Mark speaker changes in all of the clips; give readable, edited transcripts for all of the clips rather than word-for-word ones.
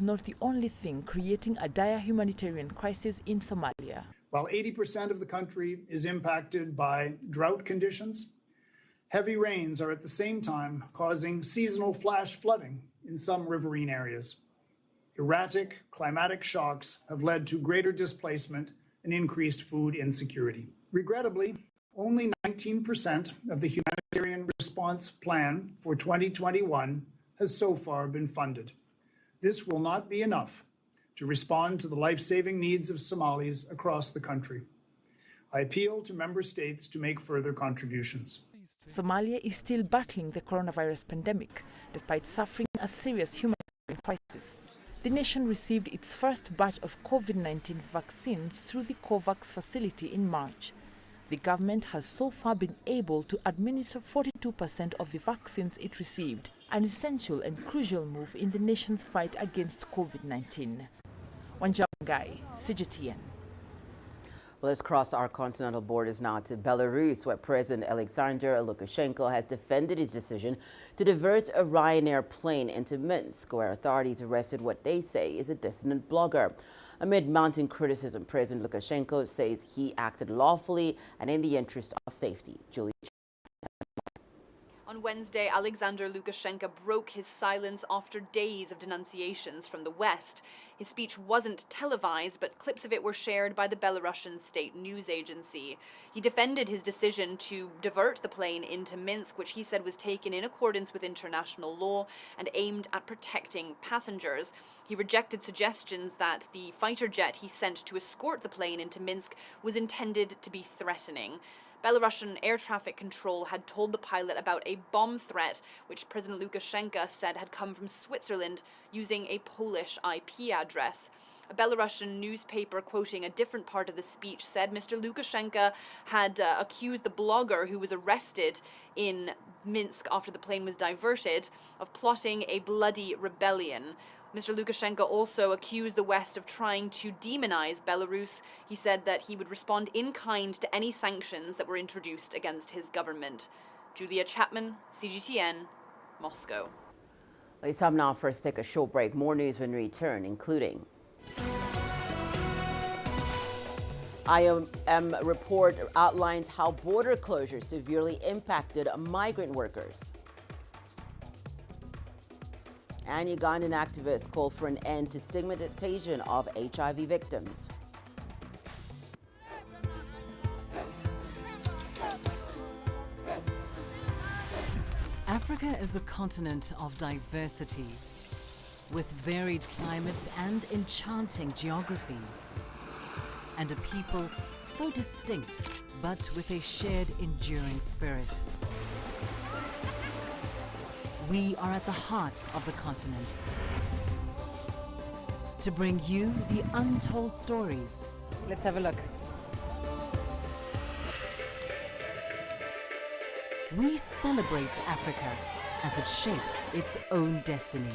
Speaker 1: not the only thing creating a dire humanitarian crisis in Somalia.
Speaker 2: While 80% of the country is impacted by drought conditions, heavy rains are at the same time causing seasonal flash flooding in some riverine areas. Erratic climatic shocks have led to greater displacement and increased food insecurity. Regrettably, only 19% of the humanitarian response plan for 2021 has so far been funded. This will not be enough to respond to the life-saving needs of Somalis across the country. I appeal to member states to make further contributions.
Speaker 1: Somalia is still battling the coronavirus pandemic, despite suffering a serious humanitarian crisis. The nation received its first batch of COVID-19 vaccines through the COVAX facility in March. The government has so far been able to administer 42% of the vaccines it received, an essential and crucial move in the nation's fight against COVID-19. Wanjangai, CGTN.
Speaker 3: Well, let's cross our continental borders now to Belarus, where President Alexander Lukashenko has defended his decision to divert a Ryanair plane into Minsk, where authorities arrested what they say is a dissident blogger. Amid mounting criticism, President Lukashenko says he acted lawfully and in the interest of safety. Julie.
Speaker 4: On Wednesday, Alexander Lukashenko broke his silence after days of denunciations from the West. His speech wasn't televised, but clips of it were shared by the Belarusian state news agency. He defended his decision to divert the plane into Minsk, which he said was taken in accordance with international law and aimed at protecting passengers. He rejected suggestions that the fighter jet he sent to escort the plane into Minsk was intended to be threatening. Belarusian air traffic control had told the pilot about a bomb threat, which President Lukashenko said had come from Switzerland using a Polish IP address. A Belarusian newspaper quoting a different part of the speech said Mr. Lukashenko had accused the blogger who was arrested in Minsk after the plane was diverted of plotting a bloody rebellion. Mr. Lukashenko also accused the West of trying to demonize Belarus. He said that he would respond in kind to any sanctions that were introduced against his government. Julia Chapman, CGTN, Moscow.
Speaker 3: It's time now for us to take a short break. More news when we return, including IOM report outlines how border closures severely impacted migrant workers. And Ugandan activists call for an end to stigmatization of HIV victims.
Speaker 5: Africa is a continent of diversity, with varied climates and enchanting geography, and a people so distinct, but with a shared enduring spirit. We are at the heart of the continent to bring you the untold stories.
Speaker 6: Let's have a look.
Speaker 5: We celebrate Africa as it shapes its own destiny.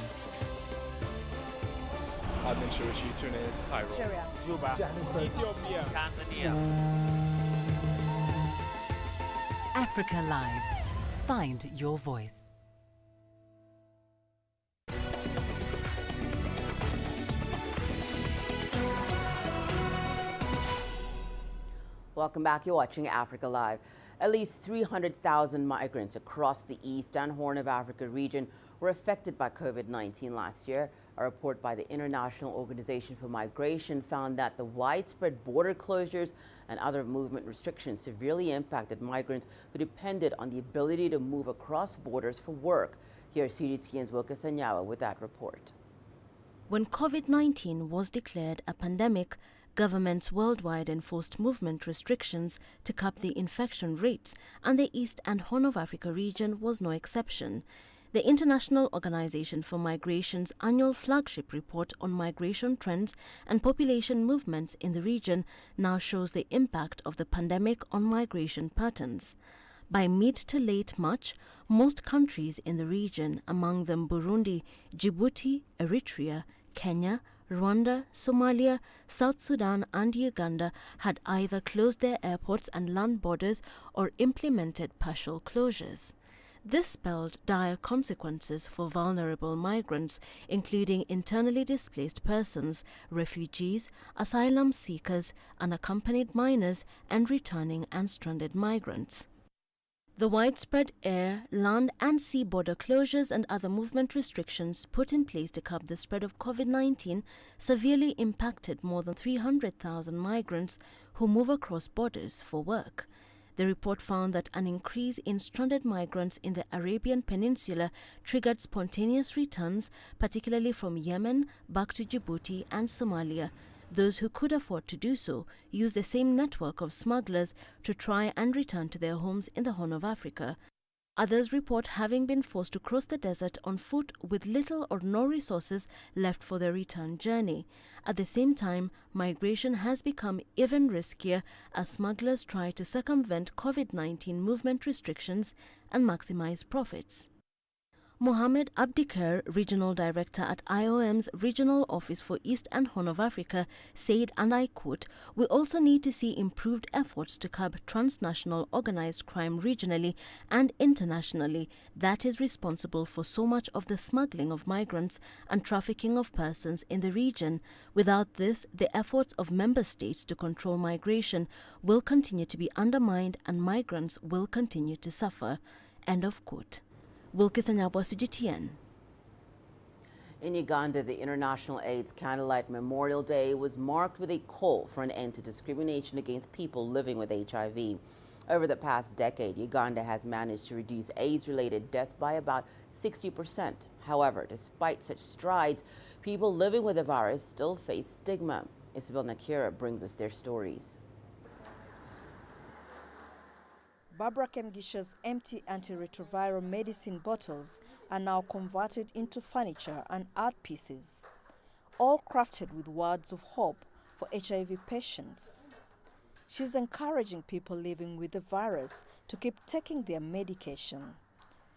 Speaker 7: I've been Tunis, Cairo,
Speaker 6: Juba,
Speaker 7: Johannesburg, Ethiopia, Tanzania.
Speaker 5: Africa Live. Find your voice.
Speaker 3: Welcome back. You're watching Africa Live. At least 300,000 migrants across the East and Horn of Africa region were affected by COVID-19 last year. A report by the International Organization for Migration found that the widespread border closures and other movement restrictions severely impacted migrants who depended on the ability to move across borders for work. Here's CGTN's Wilka Sanyawa with that report.
Speaker 8: When COVID-19 was declared a pandemic, governments worldwide enforced movement restrictions to cap the infection rates, and the East and Horn of Africa region was no exception. The International Organization for Migration's annual flagship report on migration trends and population movements in the region now shows the impact of the pandemic on migration patterns. By mid to late March, most countries in the region, among them Burundi, Djibouti, Eritrea, Kenya, Rwanda, Somalia, South Sudan and Uganda, had either closed their airports and land borders or implemented partial closures. This spelled dire consequences for vulnerable migrants, including internally displaced persons, refugees, asylum seekers, unaccompanied minors, and returning and stranded migrants. The widespread air, land and sea border closures and other movement restrictions put in place to curb the spread of COVID-19 severely impacted more than 300,000 migrants who move across borders for work. The report found that an increase in stranded migrants in the Arabian Peninsula triggered spontaneous returns, particularly from Yemen, back to Djibouti and Somalia. Those who could afford to do so used the same network of smugglers to try and return to their homes in the Horn of Africa. Others report having been forced to cross the desert on foot with little or no resources left for their return journey. At the same time, migration has become even riskier as smugglers try to circumvent COVID-19 movement restrictions and maximize profits. Mohamed Abdikar, Regional Director at IOM's Regional Office for East and Horn of Africa, said, and I quote, "We also need to see improved efforts to curb transnational organized crime regionally and internationally that is responsible for so much of the smuggling of migrants and trafficking of persons in the region. Without this, the efforts of member states to control migration will continue to be undermined and migrants will continue to suffer." End of quote. Wilkisanyabwa, CGTN.
Speaker 3: In Uganda, the International AIDS Candlelight Memorial Day was marked with a call for an end to discrimination against people living with HIV. Over the past decade, Uganda has managed to reduce AIDS-related deaths by about 60%. However, despite such strides, people living with the virus still face stigma. Isabel Nakira brings us their stories.
Speaker 6: Barbara Kemgisha's empty antiretroviral medicine bottles are now converted into furniture and art pieces, all crafted with words of hope for HIV patients. She's encouraging people living with the virus to keep taking their medication.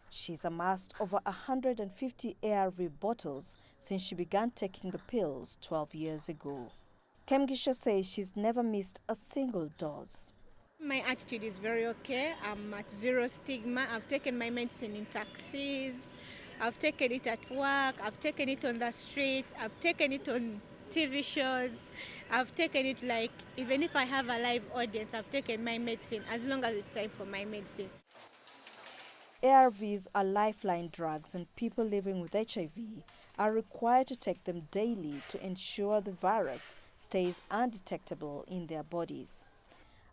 Speaker 6: She's amassed over 150 ARV bottles since she began taking the pills 12 years ago. Kemgisha says she's never missed a single dose.
Speaker 9: My attitude is very okay. I'm at zero stigma. I've taken my medicine in taxis. I've taken it at work. I've taken it on the streets. I've taken it on TV shows. I've taken it like, even if I have a live audience, I've taken my medicine as long as it's time for my medicine.
Speaker 6: ARVs are lifeline drugs and people living with HIV are required to take them daily to ensure the virus stays undetectable in their bodies.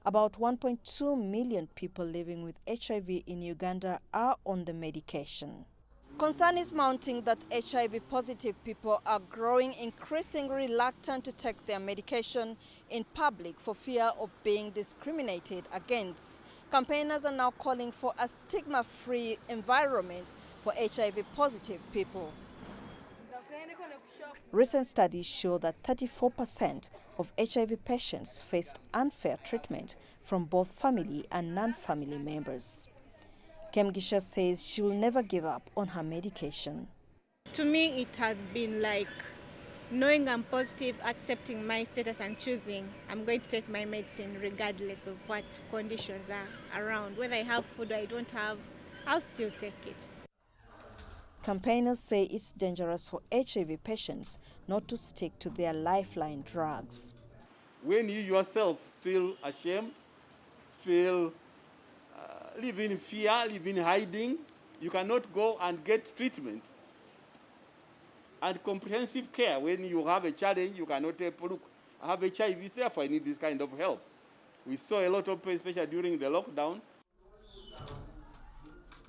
Speaker 6: About 1.2 million people living with HIV in Uganda are on the medication. Concern is mounting that HIV-positive people are growing increasingly reluctant to take their medication in public for fear of being discriminated against. Campaigners are now calling for a stigma-free environment for HIV-positive people. Recent studies show that 34% of HIV patients faced unfair treatment from both family and non-family members. Kemgisha says she will never give up on her medication.
Speaker 9: To me, it has been like knowing I'm positive, accepting my status and choosing I'm going to take my medicine regardless of what conditions are around. Whether I have food or I don't have, I'll still take it.
Speaker 6: Campaigners say it's dangerous for HIV patients not to stick to their lifeline drugs.
Speaker 10: When you yourself feel ashamed, live in fear, live in hiding, you cannot go and get treatment and comprehensive care. When you have a challenge, you cannot say, look, I have HIV, therefore I need this kind of help. We saw a lot of people, especially during the lockdown.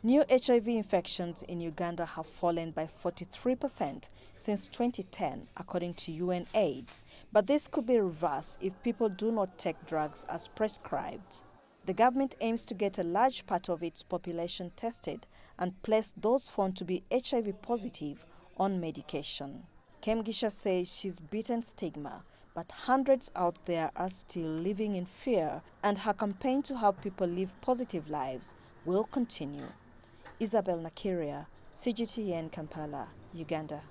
Speaker 6: New HIV infections in Uganda have fallen by 43% since 2010, according to UNAIDS. But this could be reversed if people do not take drugs as prescribed. The government aims to get a large part of its population tested and place those found to be HIV positive on medication. Kemgisha says she's beaten stigma, but hundreds out there are still living in fear, and her campaign to help people live positive lives will continue. Isabel Nakiria, CGTN, Kampala, Uganda.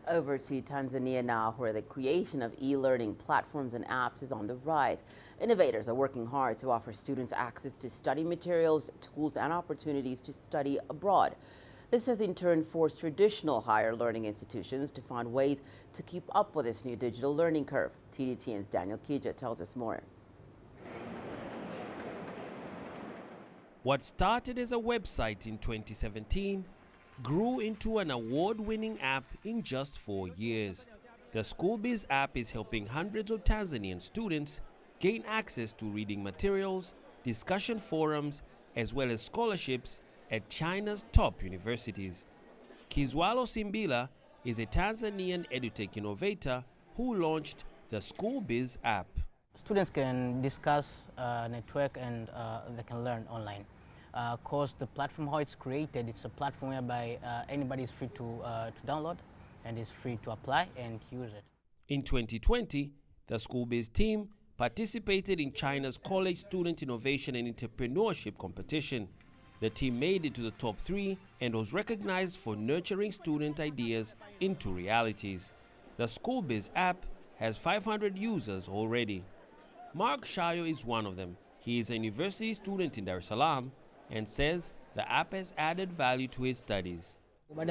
Speaker 3: Over to Tanzania now, where the creation of e-learning platforms and apps is on the rise. Innovators are working hard to offer students access to study materials, tools, and opportunities to study abroad. This has in turn forced traditional higher learning institutions to find ways to keep up with this new digital learning curve. CGTN's Daniel Kija tells us more.
Speaker 11: What started as a website in 2017 grew into an award-winning app in just 4 years. The SchoolBiz app is helping hundreds of Tanzanian students gain access to reading materials, discussion forums, as well as scholarships at China's top universities. Kizwalo Simbila is a Tanzanian edutech innovator who launched the SchoolBiz app.
Speaker 12: Students can discuss, network, and they can learn online. Because the platform, how it's created, it's a platform whereby anybody is free to download and is free to apply and use it.
Speaker 11: In 2020, the SchoolBiz team participated in China's College Student Innovation and Entrepreneurship competition. The team made it to the top 3 and was recognized for nurturing student ideas into realities. The SchoolBiz app has 500 users already. Mark Shayo is one of them. He is a university student in Dar es Salaam and says the app has added value to his studies.
Speaker 13: I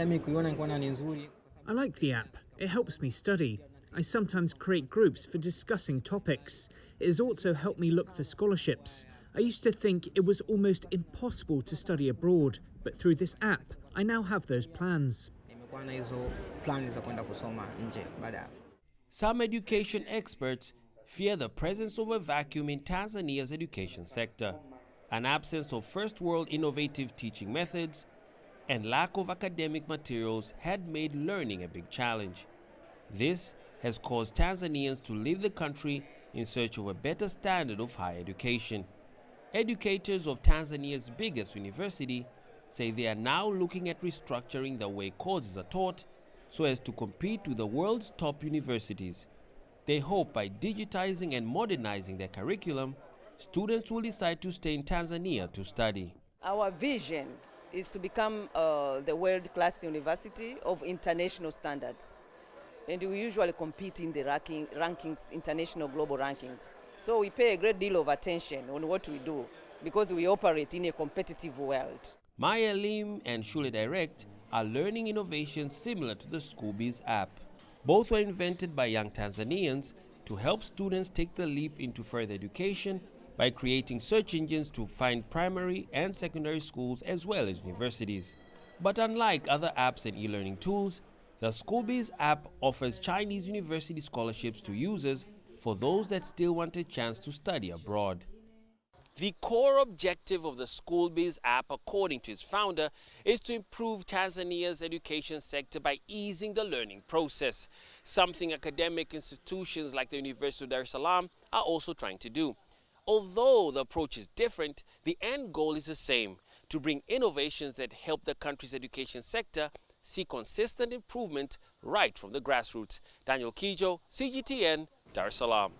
Speaker 13: like the app. It helps me study. I sometimes create groups for discussing topics. It has also helped me look for scholarships. I used to think it was almost impossible to study abroad, but through this app, I now have those plans.
Speaker 11: Some education experts fear the presence of a vacuum in Tanzania's education sector, an absence of first-world innovative teaching methods, and lack of academic materials had made learning a big challenge. This has caused Tanzanians to leave the country in search of a better standard of higher education. Educators of Tanzania's biggest university say they are now looking at restructuring the way courses are taught so as to compete with the world's top universities. They hope by digitizing and modernizing their curriculum, students will decide to stay in Tanzania to study.
Speaker 14: Our vision is to become the world-class university of international standards. And we usually compete in the rankings, international global rankings. So we pay a great deal of attention on what we do because we operate in a competitive world.
Speaker 11: Maya Lim and Shule Direct are learning innovations similar to the SchoolBiz app. Both were invented by young Tanzanians to help students take the leap into further education by creating search engines to find primary and secondary schools as well as universities. But unlike other apps and e-learning tools, the SchoolBiz app offers Chinese university scholarships to users for those that still want a chance to study abroad. The core objective of the SchoolBiz app, according to its founder, is to improve Tanzania's education sector by easing the learning process, something academic institutions like the University of Dar es Salaam are also trying to do. Although the approach is different, the end goal is the same, to bring innovations that help the country's education sector see consistent improvement right from the grassroots. Daniel Kijo, CGTN, Dar es Salaam.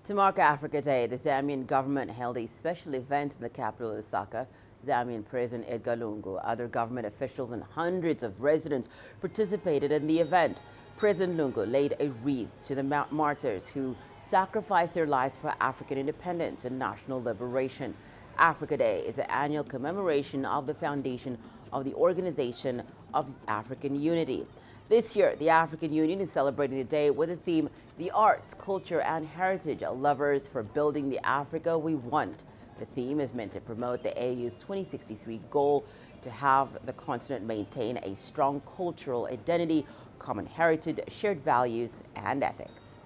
Speaker 3: To mark Africa Day, the Zambian government held a special event in the capital, Lusaka. Zambian President Edgar Lungu, other government officials and hundreds of residents participated in the event. President Lungu laid a wreath to the martyrs who sacrificed their lives for African independence and national liberation. Africa Day is the annual commemoration of the foundation of the Organization of African Unity. This year, the African Union is celebrating the day with the theme, The Arts, Culture and Heritage, Lovers for Building the Africa We Want. The theme is meant to promote the AU's 2063 goal to have the continent maintain a strong cultural identity, common heritage, shared values and ethics.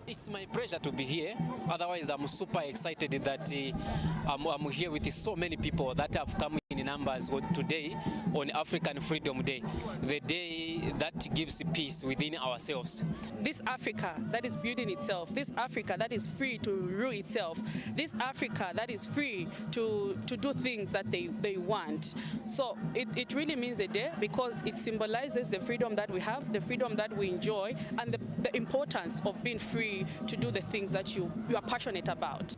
Speaker 15: It's my pleasure to be here. Otherwise, I'm super excited that I'm here with so many people that have come in numbers today on African Freedom Day, the day that gives peace within ourselves.
Speaker 16: This Africa that is building itself, this Africa that is free to rule itself, this Africa that is free to do things that they want. So it really means a day because it symbolizes the freedom that we have, the freedom that we enjoy, and the importance of being free to do the things that you are passionate about.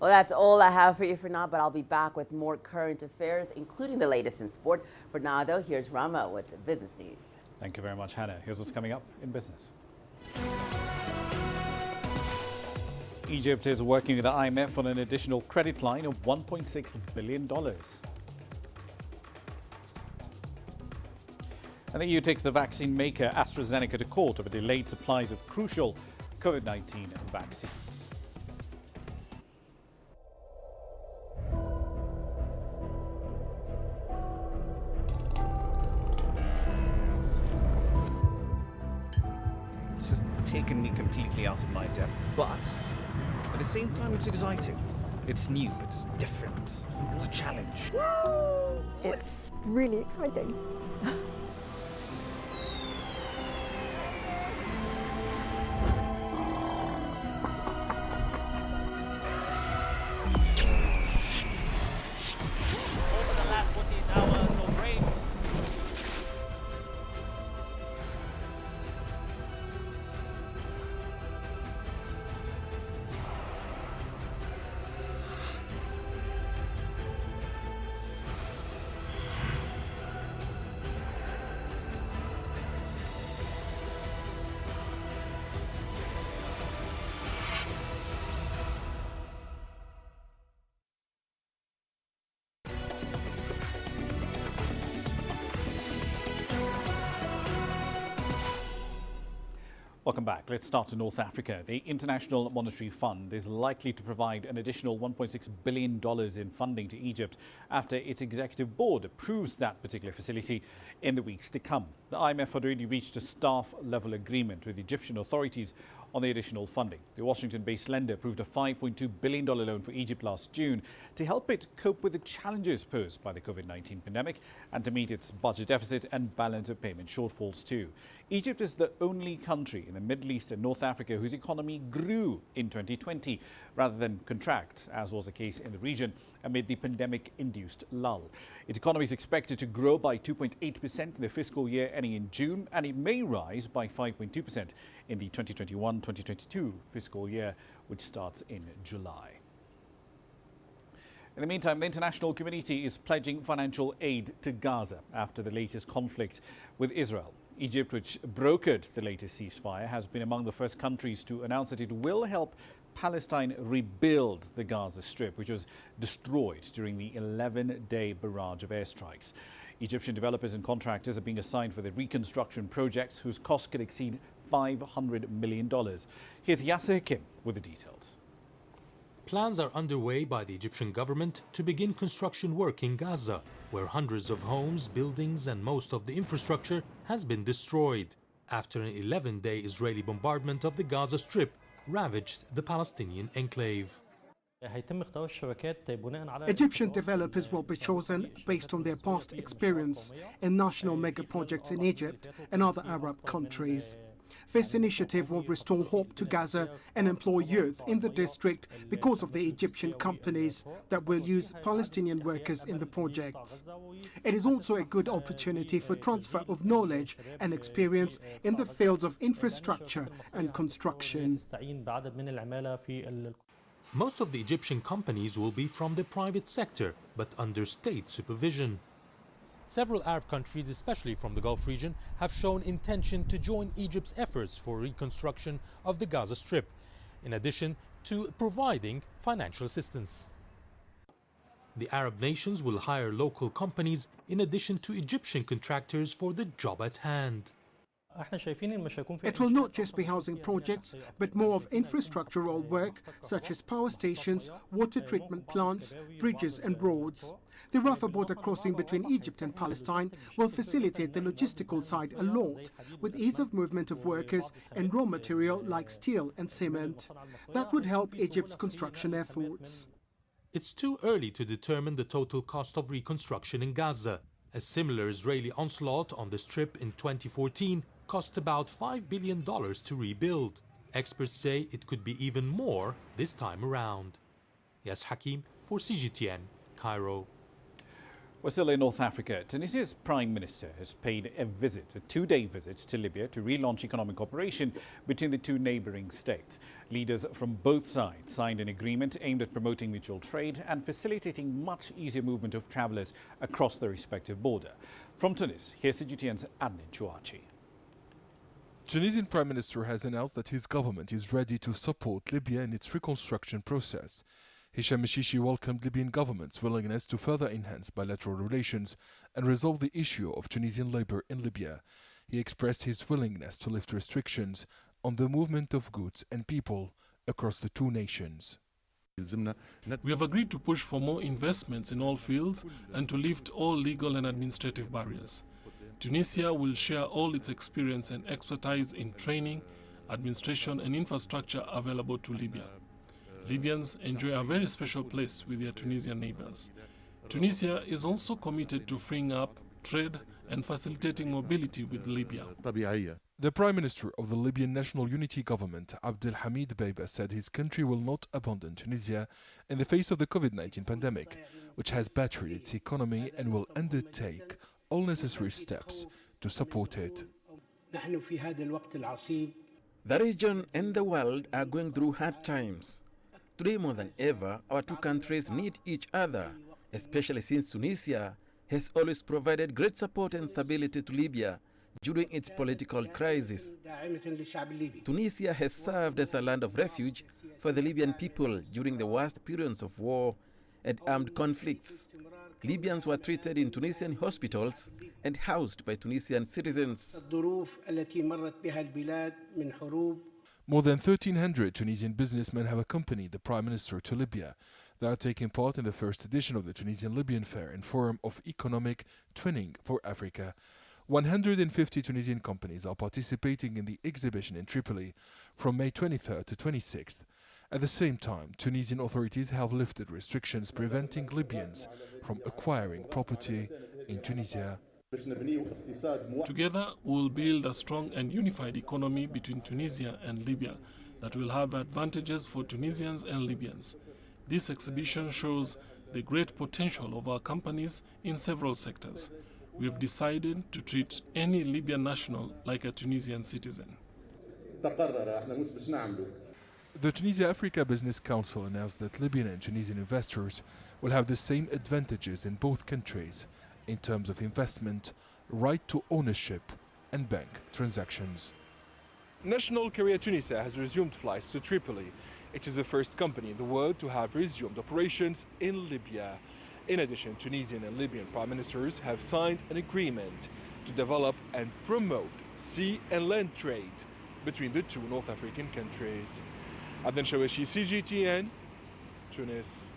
Speaker 3: Well, that's all I have for you for now, but I'll be back with more current affairs, including the latest in sport. For now, though, here's Rama with the business news.
Speaker 17: Thank you very much, Hannah. Here's what's coming up in business. Egypt is working with the IMF on an additional credit line of $1.6 billion. And the EU takes the vaccine maker AstraZeneca to court over delayed supplies of crucial COVID-19 vaccines.
Speaker 18: This has taken me completely out of my depth, but at the same time it's exciting. It's new, it's different, it's a challenge.
Speaker 19: It's really exciting.
Speaker 17: Welcome back. Let's start in North Africa. The International Monetary Fund is likely to provide an additional $1.6 billion in funding to Egypt after its executive board approves that particular facility in the weeks to come. The IMF had already reached a staff-level agreement with Egyptian authorities on the additional funding. The Washington-based lender approved a $5.2 billion loan for Egypt last June to help it cope with the challenges posed by the COVID-19 pandemic and to meet its budget deficit and balance of payment shortfalls too. Egypt is the only country in the Middle East and North Africa whose economy grew in 2020 rather than contract, as was the case in the region amid the pandemic-induced lull. Its economy is expected to grow by 2.8% in the fiscal year ending in June, and it may rise by 5.2% in the 2021-2022 fiscal year, which starts in July. In the meantime, the international community is pledging financial aid to Gaza after the latest conflict with Israel. Egypt, which brokered the latest ceasefire, has been among the first countries to announce that it will help Palestine rebuild the Gaza Strip, which was destroyed during the 11-day barrage of airstrikes. Egyptian developers and contractors are being assigned for the reconstruction projects whose cost could exceed $500 million. Here's Yasser Hakim with the details.
Speaker 20: Plans are underway by the Egyptian government to begin construction work in Gaza, where hundreds of homes, buildings and most of the infrastructure has been destroyed after an 11-day Israeli bombardment of the Gaza Strip ravaged the Palestinian enclave.
Speaker 21: Egyptian developers will be chosen based on their past experience in national mega projects in Egypt and other Arab countries. This initiative will restore hope to Gaza and employ youth in the district because of the Egyptian companies that will use Palestinian workers in the projects. It is also a good opportunity for transfer of knowledge and experience in the fields of infrastructure and construction.
Speaker 20: Most of the Egyptian companies will be from the private sector, but under state supervision. Several Arab countries, especially from the Gulf region, have shown intention to join Egypt's efforts for reconstruction of the Gaza Strip, in addition to providing financial assistance. The Arab nations will hire local companies in addition to Egyptian contractors for the job at hand.
Speaker 21: It will not just be housing projects, but more of infrastructural work such as power stations, water treatment plants, bridges and roads. The Rafah border crossing between Egypt and Palestine will facilitate the logistical side a lot, with ease of movement of workers and raw material like steel and cement. That would help Egypt's construction efforts.
Speaker 20: It's too early to determine the total cost of reconstruction in Gaza. A similar Israeli onslaught on the Strip in 2014 cost about $5 billion to rebuild. Experts say it could be even more this time around. Yas Hakim for CGTN, Cairo.
Speaker 17: We're still in North Africa. Tunisia's Prime Minister has paid a two-day visit to Libya to relaunch economic cooperation between the two neighbouring states. Leaders from both sides signed an agreement aimed at promoting mutual trade and facilitating much easier movement of travellers across the respective border. From Tunis, here's CGTN's Adnan Chouachi.
Speaker 2: Tunisian Prime Minister has announced that his government is ready to support Libya in its reconstruction process. Hisham Mishishi welcomed Libyan government's willingness to further enhance bilateral relations and resolve the issue of Tunisian labour in Libya. He expressed his willingness to lift restrictions on the movement of goods and people across the two nations.
Speaker 22: We have agreed to push for more investments in all fields and to lift all legal and administrative barriers. Tunisia will share all its experience and expertise in training, administration and infrastructure available to Libya. Libyans enjoy a very special place with their Tunisian neighbors. Tunisia is also committed to freeing up trade and facilitating mobility with Libya.
Speaker 2: The Prime Minister of the Libyan National Unity Government, Abdelhamid Beiba, said his country will not abandon Tunisia in the face of the COVID-19 pandemic, which has battered its economy, and will undertake all necessary steps to support it.
Speaker 23: The region and the world are going through hard times. Today more than ever, our two countries need each other, especially since Tunisia has always provided great support and stability to Libya during its political crisis. Tunisia has served as a land of refuge for the Libyan people during the worst periods of war and armed conflicts. Libyans were treated in Tunisian hospitals and housed by Tunisian citizens.
Speaker 2: More than 1,300 Tunisian businessmen have accompanied the Prime Minister to Libya. They are taking part in the first edition of the Tunisian-Libyan Fair and Forum of Economic Twinning for Africa. 150 Tunisian companies are participating in the exhibition in Tripoli from May 23rd to 26th. At the same time, Tunisian authorities have lifted restrictions preventing Libyans from acquiring property in Tunisia.
Speaker 22: Together, we will build a strong and unified economy between Tunisia and Libya that will have advantages for Tunisians and Libyans. This exhibition shows the great potential of our companies in several sectors. We have decided to treat any Libyan national like a Tunisian citizen.
Speaker 2: The Tunisia Africa Business Council announced that Libyan and Tunisian investors will have the same advantages in both countries in terms of investment, right to ownership and bank transactions. National Carrier Tunisia has resumed flights to Tripoli. It is the first company in the world to have resumed operations in Libya. In addition, Tunisian and Libyan prime ministers have signed an agreement to develop and promote sea and land trade between the two North African countries. Adnan Chouachi, CGTN, Tunis.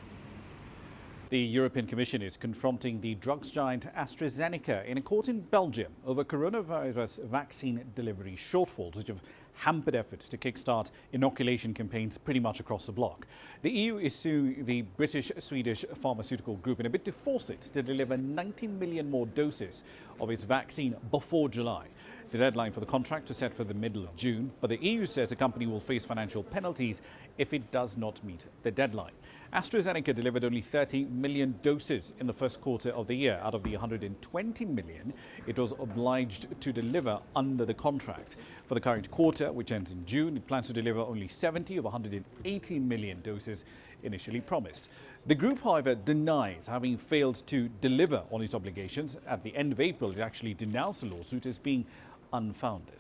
Speaker 17: The European Commission is confronting the drugs giant AstraZeneca in a court in Belgium over coronavirus vaccine delivery shortfalls, which have hampered efforts to kickstart inoculation campaigns pretty much across the bloc. The EU is suing the British-Swedish pharmaceutical group in a bid to force it to deliver 90 million more doses of its vaccine before July. The deadline for the contract was set for the middle of June, but the EU says the company will face financial penalties if it does not meet the deadline. AstraZeneca delivered only 30 million doses in the first quarter of the year out of the 120 million it was obliged to deliver under the contract. For the current quarter, which ends in June, it plans to deliver only 70 of 180 million doses initially promised. The group, however, denies having failed to deliver on its obligations. At the end of April, it actually denounced the lawsuit as being unfounded.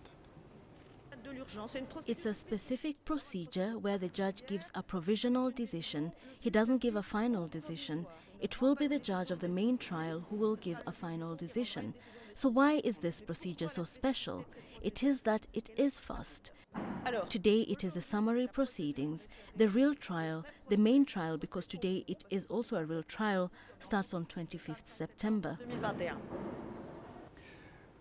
Speaker 8: It's a specific procedure where the judge gives a provisional decision. He doesn't give a final decision. It will be the judge of the main trial who will give a final decision. So why is this procedure so special? It is that it is fast. Today it is the summary proceedings. The real trial, the main trial, because today it is also a real trial, starts on 25th September.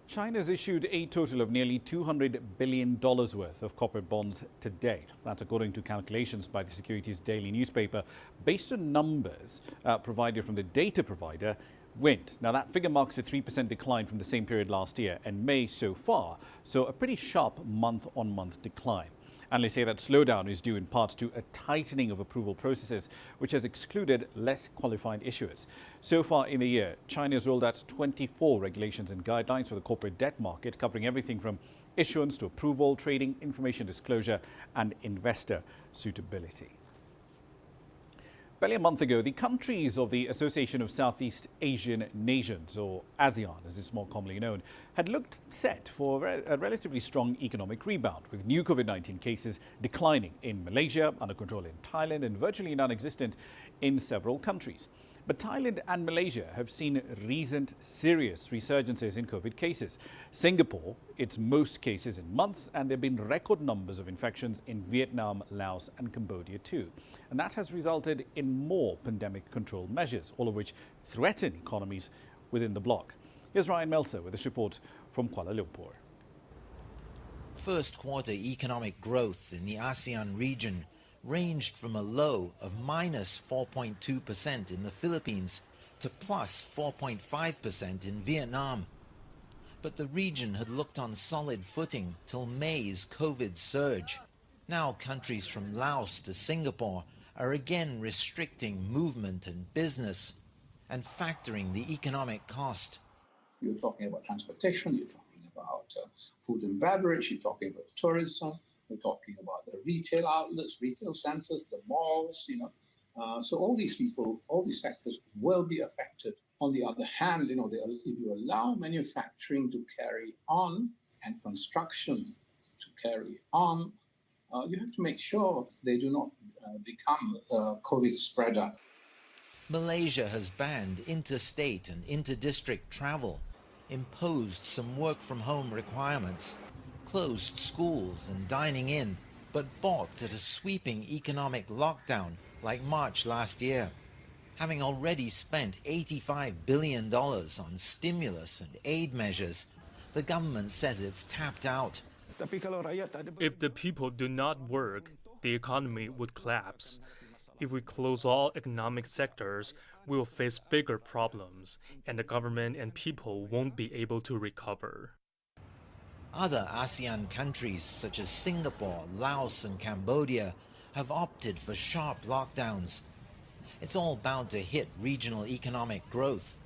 Speaker 17: China has issued a total of nearly $200 billion worth of corporate bonds to date. That's according to calculations by the Securities Daily newspaper, based on numbers provided from the data provider Wind. Now, that figure marks a 3% decline from the same period last year, and May so far saw a pretty sharp month-on-month decline. Analysts say that slowdown is due in part to a tightening of approval processes, which has excluded less qualified issuers. So far in the year, China has rolled out 24 regulations and guidelines for the corporate debt market, covering everything from issuance to approval, trading, information disclosure and investor suitability. Barely a month ago, the countries of the Association of Southeast Asian Nations, or ASEAN as it's more commonly known, had looked set for a relatively strong economic rebound, with new COVID-19 cases declining in Malaysia, under control in Thailand and virtually non-existent in several countries. But Thailand and Malaysia have seen recent serious resurgences in COVID cases. Singapore, its most cases in months, and there have been record numbers of infections in Vietnam, Laos and Cambodia too. And that has resulted in more pandemic control measures, all of which threaten economies within the bloc. Here's Ryan Meltzer with this report from Kuala Lumpur.
Speaker 1: First quarter economic growth in the ASEAN region ranged from a low of minus 4.2% in the Philippines to plus 4.5% in Vietnam. But the region had looked on solid footing till May's COVID surge. Now countries from Laos to Singapore are again restricting movement and business and factoring the economic cost.
Speaker 4: You're talking about transportation, you're talking about food and beverage, you're talking about tourism, we're talking about the retail outlets, retail centers, the malls, So all these people, all these sectors will be affected. On the other hand, if you allow manufacturing to carry on and construction to carry on, you have to make sure they do not become a COVID spreader.
Speaker 1: Malaysia has banned interstate and inter-district travel, imposed some work-from-home requirements, closed schools and dining in, but balked at a sweeping economic lockdown like March last year. Having already spent $85 billion on stimulus and aid measures, the government says it's tapped out.
Speaker 7: If the people do not work, the economy would collapse. If we close all economic sectors, we will face bigger problems, and the government and people won't be able to recover.
Speaker 1: Other ASEAN countries, such as Singapore, Laos and Cambodia, have opted for sharp lockdowns. It's all bound to hit regional economic growth.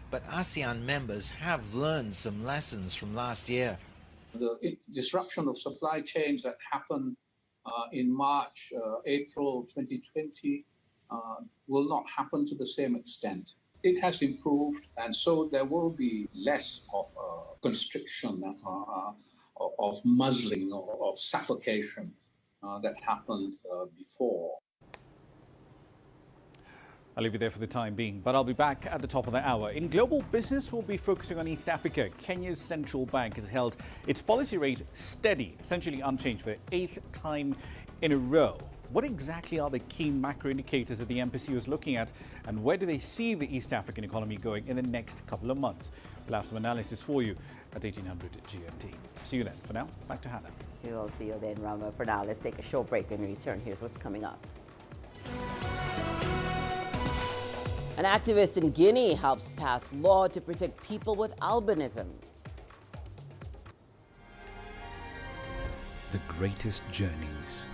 Speaker 1: But ASEAN members have learned some lessons from last year.
Speaker 4: The disruption of supply chains that happened in March, April 2020 will not happen to the same extent. It has improved, and so there will be less of constriction, of muzzling, or of suffocation that happened before.
Speaker 17: I'll leave you there for the time being, but I'll be back at the top of the hour. In global business, we'll be focusing on East Africa. Kenya's central bank has held its policy rate steady, essentially unchanged for the 8th time in a row. What exactly are the key macro indicators that the MPC is looking at, and where do they see the East African economy going in the next couple of months? We'll have some analysis for you at 1800 GMT. See you then. For now, back to Hannah.
Speaker 3: We'll see you then, Rama. For now, let's take a short break and return. Here's what's coming up. An activist in Guinea helps pass law to protect people with albinism.
Speaker 24: The greatest journeys,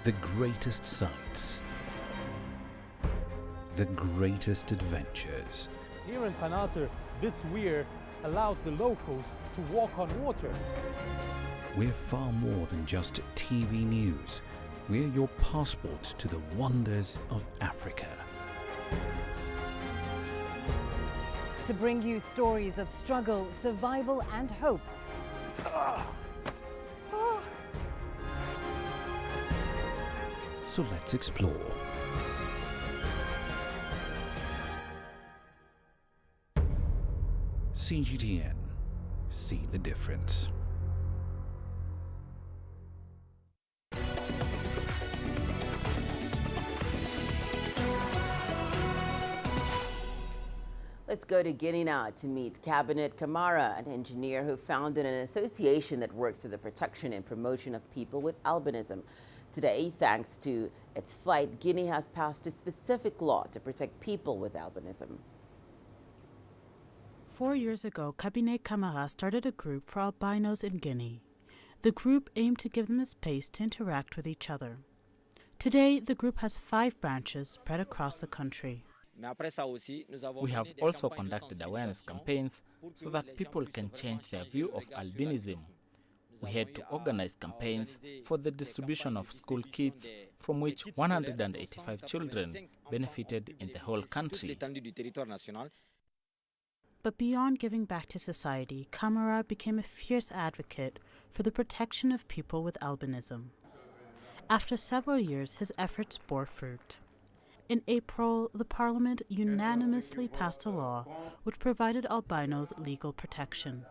Speaker 24: the greatest sights, the greatest adventures.
Speaker 25: Here in Panater, this weir allows the locals to walk on water.
Speaker 24: We're far more than just TV news. We're your passport to the wonders of Africa.
Speaker 5: To bring you stories of struggle, survival and hope.
Speaker 24: So let's explore. CGTN. See the difference.
Speaker 3: Let's go to Guinea now to meet Cabinet Kamara, an engineer who founded an association that works for the protection and promotion of people with albinism. Today, thanks to its fight, Guinea has passed a specific law to protect people with albinism.
Speaker 26: 4 years ago, Cabinet Kamara started a group for albinos in Guinea.
Speaker 6: The group aimed to give them a space to interact with each other. Today, the group has 5 branches spread across the country.
Speaker 9: We have also conducted awareness campaigns so that people can change their view of albinism. We had to organize campaigns for the distribution of school kits, from which 185 children benefited in the whole country.
Speaker 6: But beyond giving back to society, Camara became a fierce advocate for the protection of people with albinism. After several years, his efforts bore fruit. In April, the Parliament unanimously passed a law which provided albinos legal protection.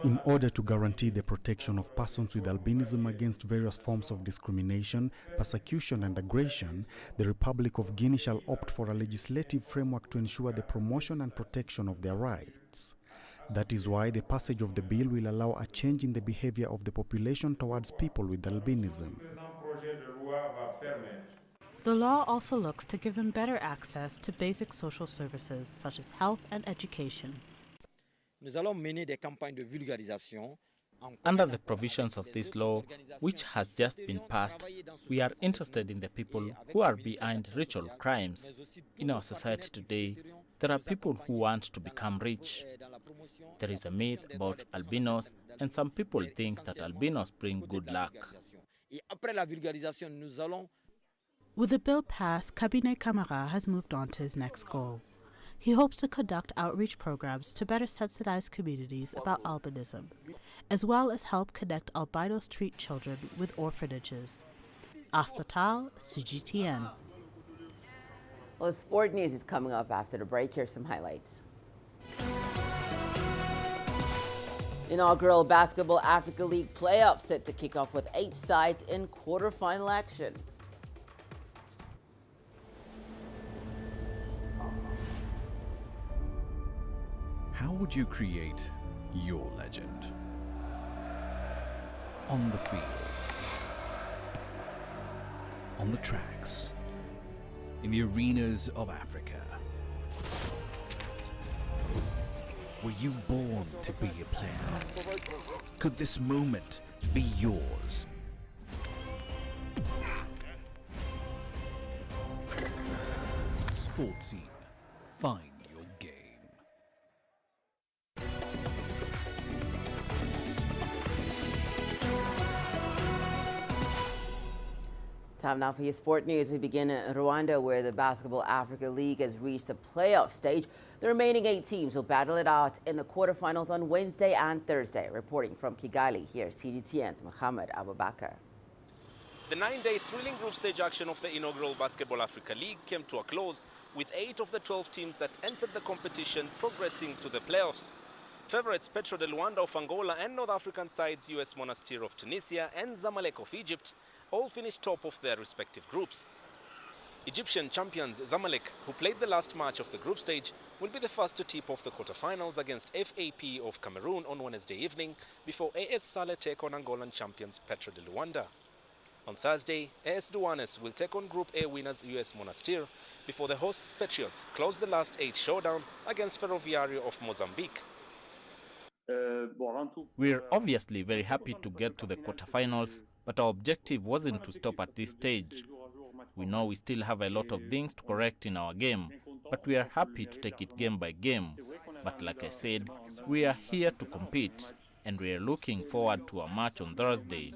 Speaker 10: In order to guarantee the protection of persons with albinism against various forms of discrimination, persecution and aggression, the Republic of Guinea shall opt for a legislative framework to ensure the promotion and protection of their rights. That is why the passage of the bill will allow a change in the behavior of the population towards people with albinism.
Speaker 6: The law also looks to give them better access to basic social services such as health and education.
Speaker 9: Under the provisions of this law, which has just been passed, we are interested in the people who are behind ritual crimes. In our society today, there are people who want to become rich. There is a myth about albinos, and some people think that albinos bring good luck.
Speaker 6: With the bill passed, Cabinet Camara has moved on to his next goal. He hopes to conduct outreach programs to better sensitize communities about albinism, as well as help connect albino street children with orphanages. Astatal, CGTN.
Speaker 3: Well, sport news is coming up after the break. Here's some highlights. Inaugural Basketball Africa League playoffs set to kick off with 8 sides in quarterfinal action.
Speaker 24: How would you create your legend? On the fields, on the tracks, in the arenas of Africa. Were you born to be a player? Could this moment be yours? Sports Scene. Find your game.
Speaker 3: Time now for your sport news. We begin in Rwanda, where the Basketball Africa League has reached the playoff stage. The remaining 8 teams will battle it out in the quarterfinals on Wednesday and Thursday. Reporting from Kigali, here's CGTN's Mohamed Abubakar.
Speaker 12: The 9-day thrilling group stage action of the inaugural Basketball Africa League came to a close, with 8 of the 12 teams that entered the competition progressing to the playoffs. Favorites Petro de Luanda of Angola and North African sides US Monastir of Tunisia and Zamalek of Egypt all finished top of their respective groups. Egyptian champions Zamalek, who played the last match of the group stage, will be the first to tip off the quarterfinals against FAP of Cameroon on Wednesday evening, before AS Saleh take on Angolan champions Petro de Luanda. On Thursday, AS Douanes will take on Group A winners US Monastir, before the hosts Patriots close the last 8 showdown against Ferroviario of Mozambique.
Speaker 9: We're obviously very happy to get to the quarterfinals, but our objective wasn't to stop at this stage. We know we still have a lot of things to correct in our game, but we are happy to take it game by game. But like I said, we are here to compete, and we are looking forward to a match on Thursday.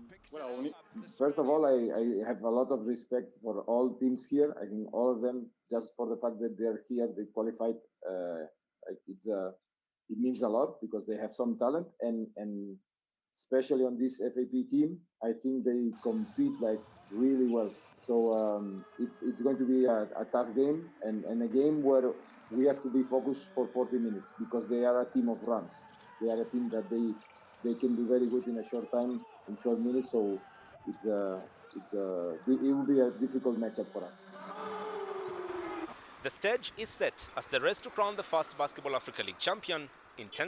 Speaker 13: First of all, I have a lot of respect for all teams here. I think all of them, just for the fact that they're here, they qualified. It means a lot because they have some talent, and especially on this FAP team, I think they compete like really well. So it's going to be a tough game, and a game where we have to be focused for 40 minutes because they are a team of runs. They are a team that they can do very good in a short time, in short minutes. So it will be a difficult matchup for us.
Speaker 12: The stage is set as the race to crown the first Basketball Africa League champion intensely.